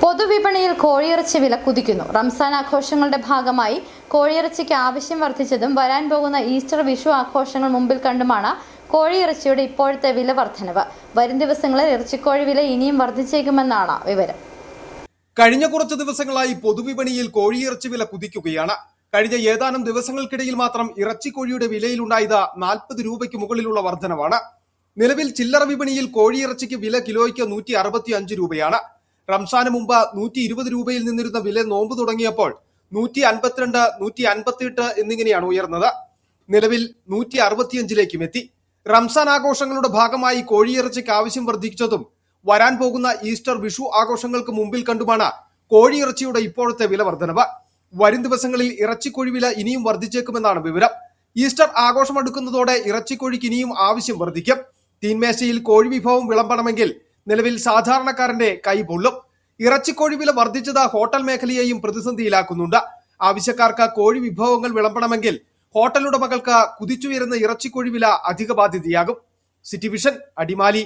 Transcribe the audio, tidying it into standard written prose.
പൊതുവിപണിയിൽ കോഴിയിറച്ചി വില കുതിക്കുന്നു. റംസാൻ ആഘോഷങ്ങളുടെ ഭാഗമായി കോഴിയിറച്ചിക്ക് ആവശ്യം വർദ്ധിച്ചതും വരാൻ പോകുന്ന ഈസ്റ്റർ, വിഷു ആഘോഷങ്ങൾ മുമ്പിൽ കണ്ടുമാണ് കോഴിയിറച്ചിയുടെ ഇപ്പോഴത്തെ വില വർധനവ്. വരും ദിവസങ്ങളിൽ ഇറച്ചിക്കോഴി വില ഇനിയും വർദ്ധിച്ചേക്കുമെന്നാണ് വിവരം. കഴിഞ്ഞ കുറച്ച് ദിവസങ്ങളായി പൊതുവിപണിയിൽ കോഴിയിറച്ചി വില കുതിക്കുകയാണ്. കഴിഞ്ഞ ഏതാനും ദിവസങ്ങൾക്കിടയിൽ മാത്രം ഇറച്ചിക്കോഴിയുടെ വിലയിലുണ്ടായത് 40 രൂപയ്ക്ക് മുകളിലുള്ള വർധനവാണ്. നിലവിൽ ചില്ലറ വിപണിയിൽ കോഴിയിറച്ചിക്ക് വില കിലോയ്ക്ക് 165 രൂപയാണ്. റംസാന് മുമ്പ് 120 രൂപയിൽ നിന്നിരുന്ന വില നോമ്പ് തുടങ്ങിയപ്പോൾ 152, 158 എന്നിങ്ങനെയാണ് ഉയർന്നത്. നിലവിൽ 165ലേക്കും എത്തി. റംസാൻ ആഘോഷങ്ങളുടെ ഭാഗമായി കോഴിയിറച്ചിക്ക് ആവശ്യം വർദ്ധിച്ചതും വരാൻ പോകുന്ന ഈസ്റ്റർ, വിഷു ആഘോഷങ്ങൾക്ക് മുമ്പിൽ കണ്ടുമാണ് കോഴിയിറച്ചിയുടെ ഇപ്പോഴത്തെ വില വർധനവ്. വരും ദിവസങ്ങളിൽ ഇറച്ചിക്കോഴി വില ഇനിയും വർദ്ധിച്ചേക്കുമെന്നാണ് വിവരം. ഈസ്റ്റർ ആഘോഷം അടുക്കുന്നതോടെ ഇറച്ചിക്കോഴിക്ക് ഇനിയും ആവശ്യം വർദ്ധിക്കും. തീൻമേശയിൽ കോഴി വിഭവം വിളമ്പണമെങ്കിൽ നിലവിൽ സാധാരണക്കാരന്റെ കൈ പൊള്ളും. ഇറച്ചിക്കോഴി വില വർദ്ധിച്ചത് ഹോട്ടൽ മേഖലയെയും പ്രതിസന്ധിയിലാക്കുന്നുണ്ട്. ആവശ്യക്കാർക്ക് കോഴി വിഭവങ്ങൾ വിളമ്പണമെങ്കിൽ ഹോട്ടൽ ഉടമകൾക്ക് കുതിച്ചുയരുന്ന ഇറച്ചിക്കോഴി വില അധിക ബാധ്യതയാകും. City vision, Adimali.